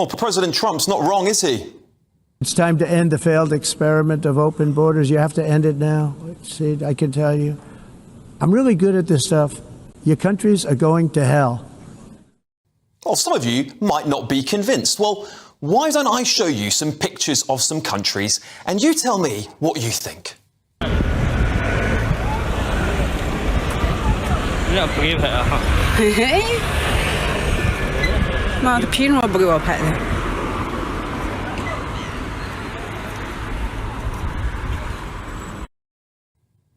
Well, President Trump's not wrong, is he? It's time to end the failed experiment of open borders. You have to end it now. See, I can tell you. I'm really good at this stuff. Your countries are going to hell. Well, some of you might not be convinced. Well, why don't I show you some pictures of some countries and you tell me what you think?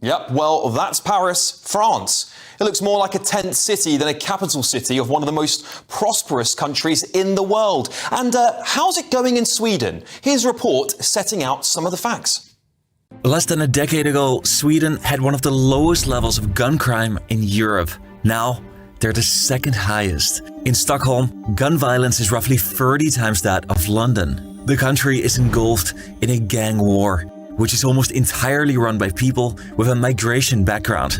Yep, well, that's Paris, France. It looks more like a tent city than a capital city of one of the most prosperous countries in the world. And how's it going in Sweden? Here's a report setting out some of the facts. Less than a decade ago, Sweden had one of the lowest levels of gun crime in Europe. Now, they're the second highest. In Stockholm, gun violence is roughly 30 times that of London. The country is engulfed in a gang war, which is almost entirely run by people with a migration background.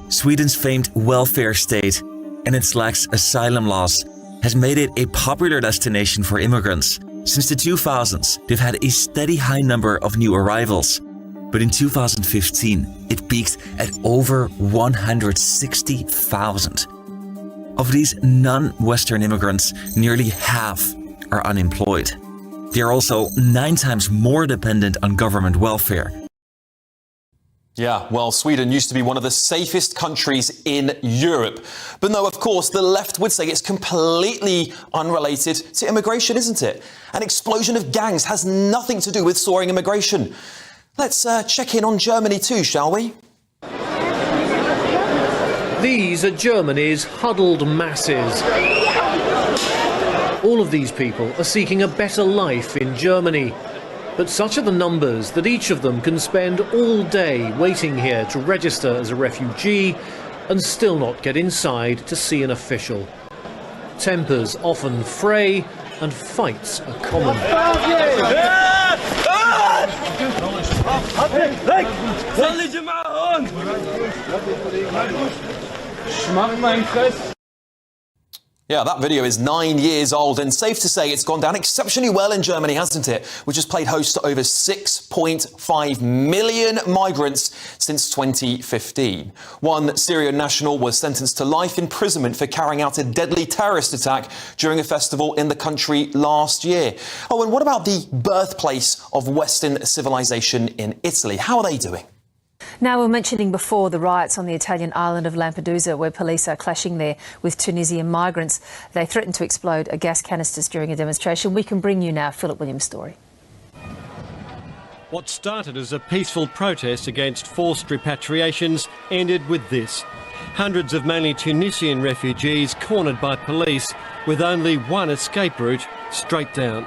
Sweden's famed welfare state and its lax asylum laws has made it a popular destination for immigrants. Since the 2000s, they've had a steady high number of new arrivals. But in 2015, it peaked at over 160,000. Of these non-Western immigrants, nearly half are unemployed. They are also 9 times more dependent on government welfare. Yeah, well, Sweden used to be one of the safest countries in Europe. But no, of course, the left would say it's completely unrelated to immigration, isn't it? An explosion of gangs has nothing to do with soaring immigration. Let's check in on Germany too, shall we? These are Germany's huddled masses. All of these people are seeking a better life in Germany. But such are the numbers that each of them can spend all day waiting here to register as a refugee and still not get inside to see an official. Tempers often fray and fights are common. Yeah, that video is 9 years old and safe to say it's gone down exceptionally well in Germany, hasn't it? Which has played host to over 6.5 million migrants since 2015. One Syrian national was sentenced to life imprisonment for carrying out a deadly terrorist attack during a festival in the country last year. Oh, and what about the birthplace of Western civilization in Italy? How are they doing? Now, we were mentioning before the riots on the Italian island of Lampedusa, where police are clashing there with Tunisian migrants. They threatened to explode gas canisters during a demonstration. We can bring you now Philip Williams' story. What started as a peaceful protest against forced repatriations ended with this. Hundreds of mainly Tunisian refugees cornered by police with only one escape route, straight down.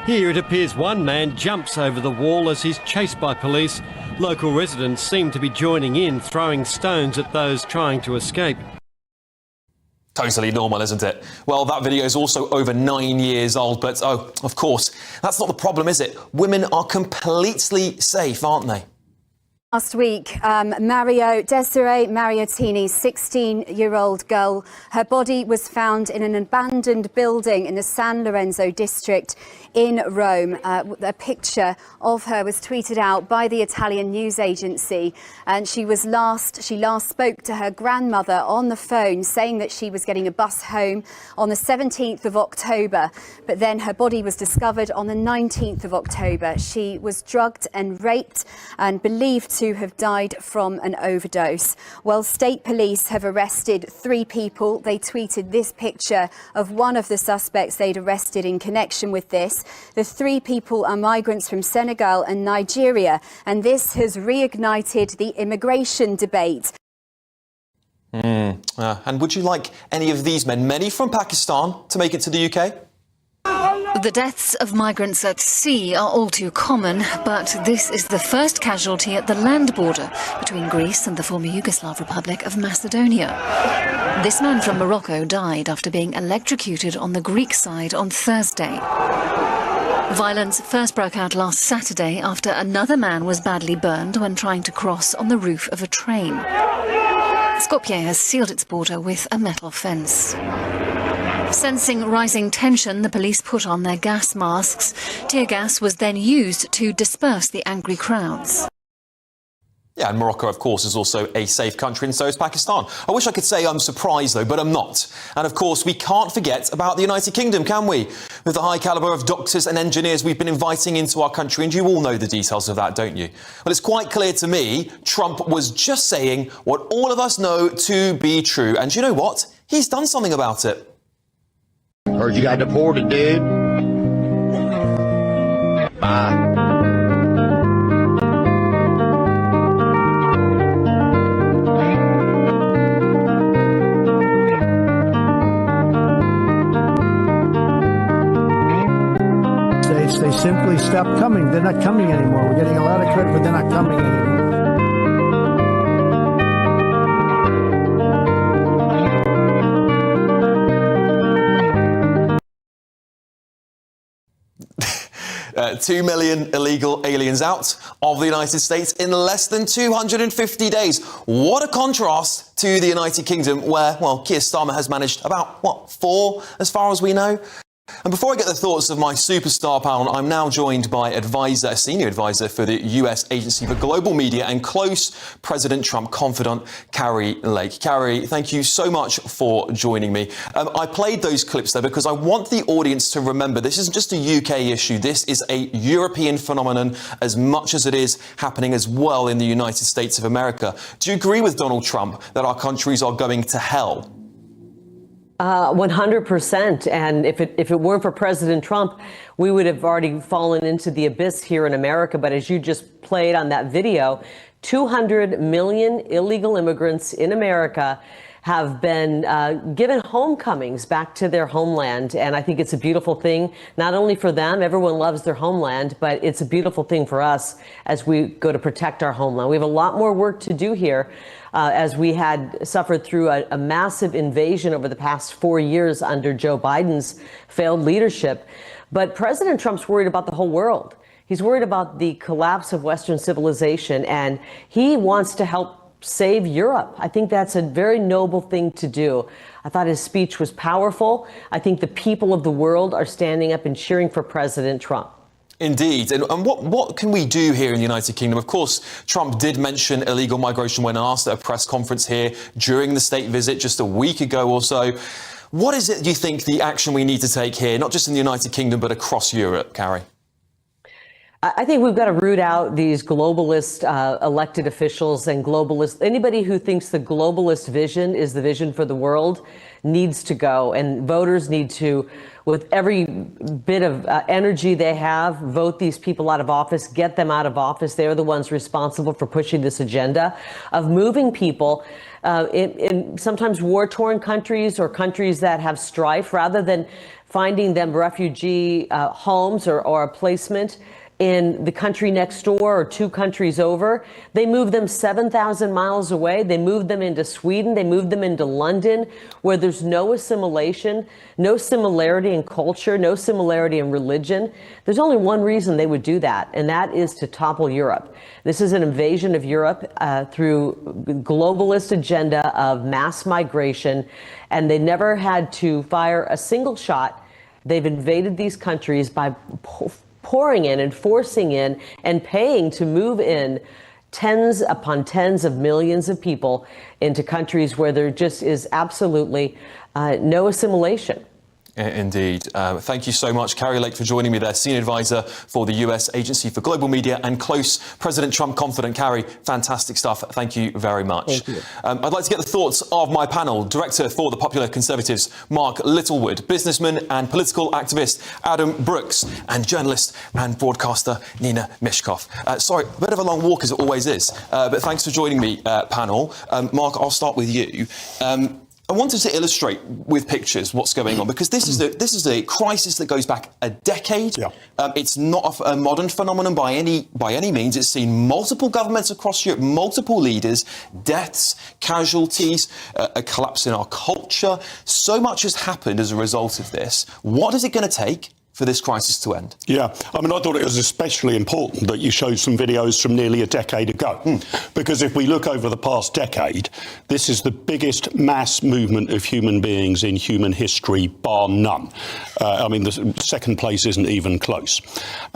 Here it appears one man jumps over the wall as he's chased by police. Local residents seem to be joining in, throwing stones at those trying to escape. Totally normal, isn't it? Well, that video is also over 9 years old, but oh, of course, that's not the problem, is it? Women are completely safe, aren't they? Last week, Desiree Mariottini's 16-year-old girl, her body was found in an abandoned building in the San Lorenzo district in Rome. A picture of her was tweeted out by the Italian news agency, and she last spoke to her grandmother on the phone, saying that she was getting a bus home on the 17th of October, but then her body was discovered on the 19th of October. She was drugged and raped and believed to have died from an overdose. Well, state police have arrested 3 people. They tweeted this picture of one of the suspects they'd arrested in connection with this. The 3 people are migrants from Senegal and Nigeria, and this has reignited the immigration debate. And would you like any of these men, many from Pakistan, to make it to the UK? The deaths of migrants at sea are all too common, but this is the first casualty at the land border between Greece and the former Yugoslav Republic of Macedonia. This man from Morocco died after being electrocuted on the Greek side on Thursday. Violence first broke out last Saturday after another man was badly burned when trying to cross on the roof of a train. Skopje has sealed its border with a metal fence. Sensing rising tension, the police put on their gas masks. Tear gas was then used to disperse the angry crowds. Yeah, and Morocco, of course, is also a safe country, and so is Pakistan. I wish I could say I'm surprised, though, but I'm not. And, of course, we can't forget about the United Kingdom, can we? With the high calibre of doctors and engineers we've been inviting into our country, and you all know the details of that, don't you? Well, it's quite clear to me Trump was just saying what all of us know to be true. And you know what? He's done something about it. Heard you got deported, dude. Bye. They simply stopped coming. They're not coming anymore. We're getting a lot of credit, but they're not coming anymore. Two million illegal aliens out of the United States in less than 250 days. What a contrast to the United Kingdom, where, well, Keir Starmer has managed about, 4 as far as we know. And before I get the thoughts of my superstar panel, I'm now joined by a senior advisor for the US Agency for Global Media and close President Trump confidant, Carrie Lake. Carrie, thank you so much for joining me. I played those clips there because I want the audience to remember this isn't just a UK issue. This is a European phenomenon as much as it is happening as well in the United States of America. Do you agree with Donald Trump that our countries are going to hell? 100%. And if it weren't for President Trump, we would have already fallen into the abyss here in America. But as you just played on that video, 200 million illegal immigrants in America have been given homecomings back to their homeland. And I think it's a beautiful thing, not only for them, everyone loves their homeland, but it's a beautiful thing for us as we go to protect our homeland. We have a lot more work to do here. As we had suffered through a massive invasion over the past 4 years under Joe Biden's failed leadership. But President Trump's worried about the whole world. He's worried about the collapse of Western civilization, and he wants to help save Europe. I think that's a very noble thing to do. I thought his speech was powerful. I think the people of the world are standing up and cheering for President Trump. Indeed. And what can we do here in the United Kingdom? Of course, Trump did mention illegal migration when asked at a press conference here during the state visit just a week ago or so. What is it, do you think, the action we need to take here, not just in the United Kingdom, but across Europe, Carrie? I think we've got to root out these globalist elected officials and globalists. Anybody who thinks the globalist vision is the vision for the world needs to go. And voters need to, with every bit of energy they have, vote these people out of office, get them out of office. They're the ones responsible for pushing this agenda of moving people in sometimes war-torn countries or countries that have strife, rather than finding them refugee homes or a placement in the country next door or 2 countries over. They moved them 7,000 miles away. They moved them into Sweden. They moved them into London, where there's no assimilation, no similarity in culture, no similarity in religion. There's only one reason they would do that, and that is to topple Europe. This is an invasion of Europe through globalist agenda of mass migration, and they never had to fire a single shot. They've invaded these countries by pouring in and forcing in and paying to move in tens upon tens of millions of people into countries where there just is absolutely no assimilation. Indeed. Thank you so much, Carrie Lake, for joining me there, Senior Advisor for the US Agency for Global Media and close President Trump confidant. Carrie, fantastic stuff. Thank you very much. Thank you. I'd like to get the thoughts of my panel. Director for the Popular Conservatives, Mark Littlewood, businessman and political activist, Adam Brooks, and journalist and broadcaster, Nina Mishkov. Sorry, a bit of a long walk as it always is, but thanks for joining me, panel. Mark, I'll start with you. I wanted to illustrate with pictures what's going on, because this is a crisis that goes back a decade. Yeah. It's not a modern phenomenon by any means. It's seen multiple governments across Europe, multiple leaders, deaths, casualties, a collapse in our culture. So much has happened as a result of this. What is it going to take for this crisis to end? Yeah, I mean, I thought it was especially important that you showed some videos from nearly a decade ago, because if we look over the past decade, this is the biggest mass movement of human beings in human history, bar none. I mean, the second place isn't even close.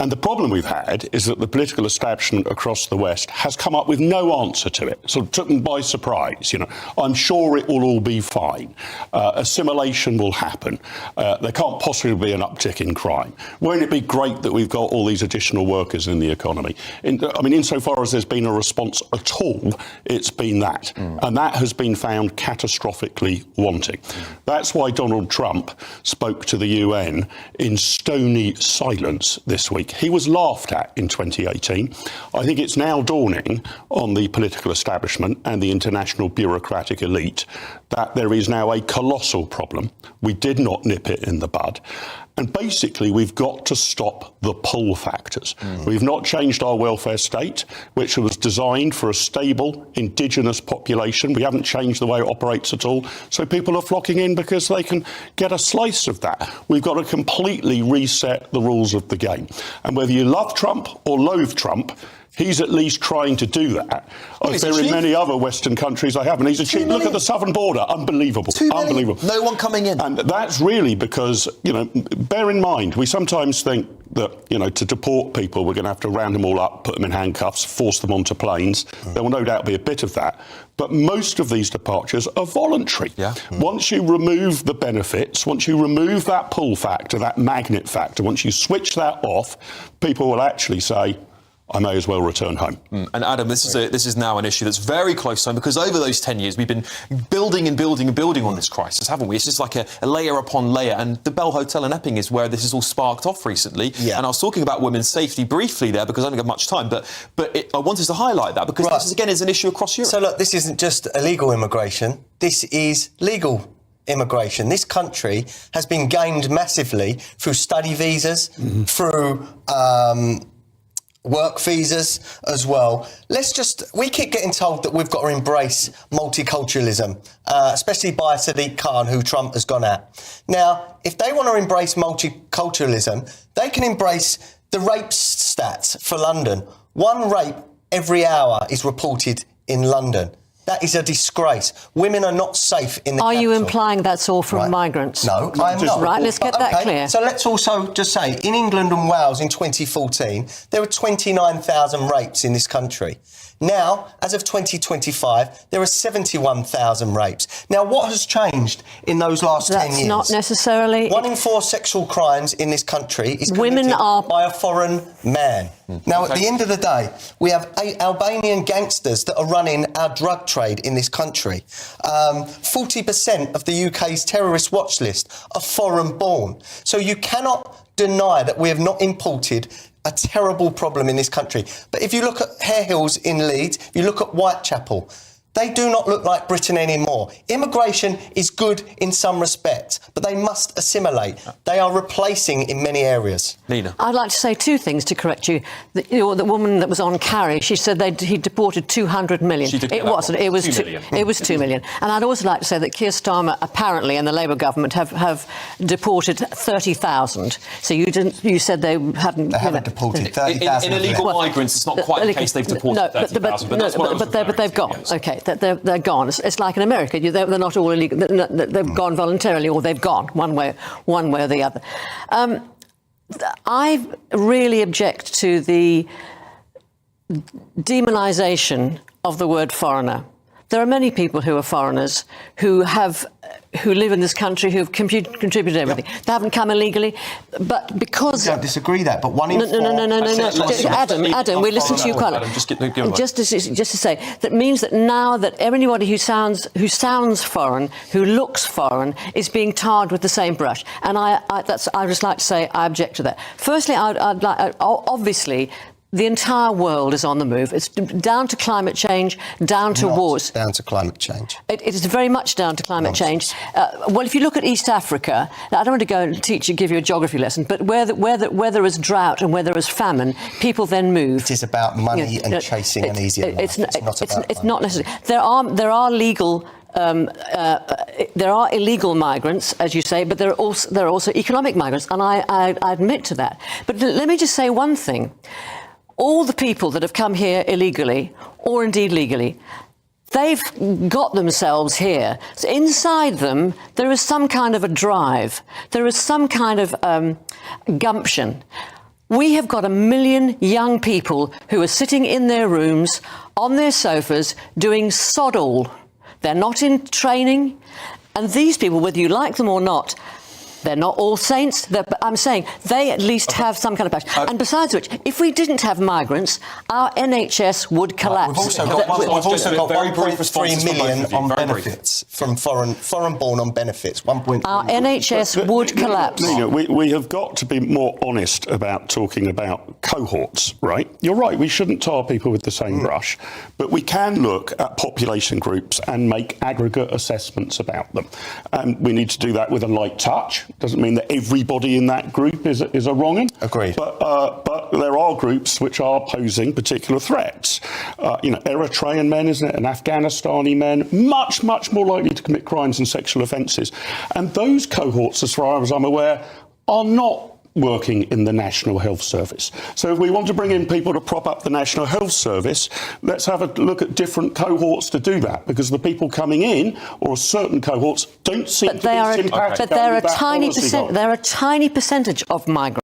And the problem we've had is that the political establishment across the West has come up with no answer to it. So it took them by surprise. You know, I'm sure it will all be fine. Assimilation will happen. There can't possibly be an uptick in crime. Won't it be great that we've got all these additional workers in the economy? I mean, insofar as there's been a response at all, it's been that. And that has been found catastrophically wanting. That's why Donald Trump spoke to the UN in stony silence this week. He was laughed at in 2018. I think it's now dawning on the political establishment and the international bureaucratic elite that there is now a colossal problem. We did not nip it in the bud. And basically, we've got to stop the pull factors. We've not changed our welfare state, which was designed for a stable indigenous population. We haven't changed the way it operates at all. So people are flocking in because they can get a slice of that. We've got to completely reset the rules of the game. And whether you love Trump or loathe Trump, he's at least trying to do that. Well, there in many other Western countries they haven't. He's achieved. Look at the southern border. Unbelievable. Unbelievable. No one coming in. And that's really because, you know, bear in mind, we sometimes think that, you know, to deport people, we're going to have to round them all up, put them in handcuffs, force them onto planes. There will no doubt be a bit of that. But most of these departures are voluntary. Once you remove the benefits, once you remove that pull factor, that magnet factor, once you switch that off, people will actually say, I may as well return home. And Adam, this is now an issue that's very close to home, because over those 10 years we've been building and building and building on this crisis, haven't we? It's just like a layer upon layer. And the Bell Hotel in Epping is where this is all sparked off recently. And I was talking about women's safety briefly there because I don't have much time, but I wanted to highlight that because this, again, is an issue across Europe. So look, this isn't just illegal immigration. This is legal immigration. This country has been gamed massively through study visas, through work visas as well. We keep getting told that we've got to embrace multiculturalism, especially by Sadiq Khan, who Trump has gone at. Now, if they want to embrace multiculturalism, they can embrace the rape stats for London. 1 rape every hour is reported in London. That is a disgrace. Women are not safe in the Are capital. you implying that's all from migrants? No, I'm not. Right, let's get that clear. So let's also just say, in England and Wales in 2014, there were 29,000 rapes in this country. Now, as of 2025, there are 71,000 rapes. Now, what has changed in those last 10 years? That's not necessarily... 1 in 4 sexual crimes in this country is committed by a foreign man. Now, at the end of the day, we have Albanian gangsters that are running our drug trade in this country. 40% of the UK's terrorist watch list are foreign-born. So you cannot deny that we have not imported a terrible problem in this country. But if you look at Hare Hills in Leeds, if you look at Whitechapel, they do not look like Britain anymore. Immigration is good in some respects, but they must assimilate. They are replacing in many areas. Nina. I'd like to say 2 things to correct you. The woman that was on Carrie, she said he deported 200 million. It wasn't. It was 2 million. It was 2 million. And I'd also like to say that Keir Starmer apparently and the Labour government have deported 30,000. So you said they hadn't. They haven't deported 30,000. In illegal migrants, it's not quite the case they've deported 30,000. But they've gone. OK. They're gone. It's like in America. They're not all illegal. They've gone voluntarily, or they've gone one way or the other. I really object to the demonisation of the word foreigner. There are many people who are foreigners who live in this country, who have contributed everything. They haven't come illegally, but because... I don't disagree that, but 1 in 4... No. Adam, we listen to you quite a lot. Just to say, that means that now that everybody who sounds foreign, who looks foreign, is being tarred with the same brush. And I just like to say I object to that. Firstly, obviously... The entire world is on the move. It's down to climate change, down to wars. Down to climate change. It is very much down to climate change. Well, if you look at East Africa, now I don't want to go and give you a geography lesson, but where there is drought and where there is famine, people then move. It is about money and chasing an easier life. It's not necessary. There are legal there are illegal migrants, as you say, but there are also economic migrants, and I admit to that. But let me just say one thing. All the people that have come here illegally, or indeed legally, they've got themselves here. So inside them, there is some kind of a drive. There is some kind of gumption. We have got 1 million young people who are sitting in their rooms, on their sofas, doing sod all. They're not in training. And these people, whether you like them or not, they're not all saints. I'm saying they at least have some kind of passion. And besides which, if we didn't have migrants, our NHS would collapse. We've also got 1.3 million on benefits from foreign-born on benefits. 1.3 Our NHS would collapse. Nina, we have got to be more honest about talking about cohorts, right? You're right, we shouldn't tar people with the same brush, but we can look at population groups and make aggregate assessments about them. And we need to do that with a light touch. Doesn't mean that everybody in that group is a wrong 'un. Agreed. But there are groups which are posing particular threats. Eritrean men, isn't it, and Afghanistani men, much more likely to commit crimes and sexual offences. And those cohorts, as far as I'm aware, are not working in the National Health Service. So if we want to bring in people to prop up the National Health Service, let's have a look at different cohorts to do that, because the people coming in, or certain cohorts, don't seem to be sympathetic. But they're a tiny percentage of migrants.